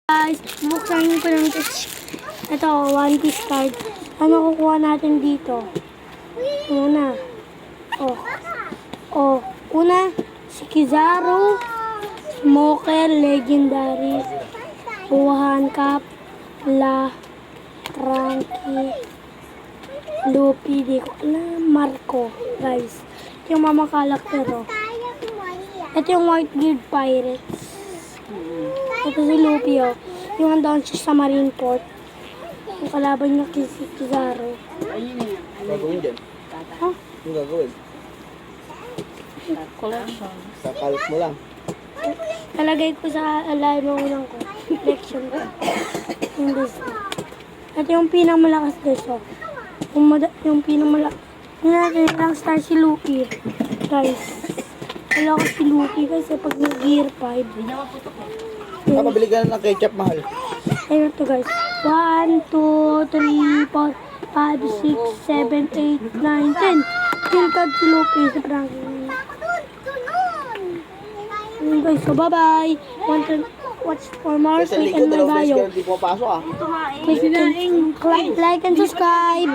Guys, buksan ko ng ito, One Piece card. Ano kukuha natin dito? Una. Una, si Kizaru, Smoker, Legendary, Buhan Cap, La, Frankie, Luffy, di ko alam, Marco, guys. Ito yung mama karakter, oh. Ito yung Whitebeard Pirates. Ito si Luffy, oh. Yung andaan siya sa Marineford. Yung kalaban niya si Kizaru. Gagawin dyan? Ha? Yung gagawin? Collection. Kakalit mo lang. Talagay ko sa alaunang ko. Collection ko. Yung gusto. At yung pinamalakas guys, oh. Yung pinamalakas. Yung natin lang star si Luffy. Guys. Malakas si Luffy guys, pag nag-gear 5. Pabili ka na ng ketchup, mahal. Ayun to guys. 1, 2, 3, 4, 5, 6, 7, 8, 9, 10. Yung card si Luffy sa Frankie. Ayun guys, so bye-bye. Want to watch for more? Sa Click likod on my dalawang beses bio. ka hindi pumapasok ah. Click and like and subscribe.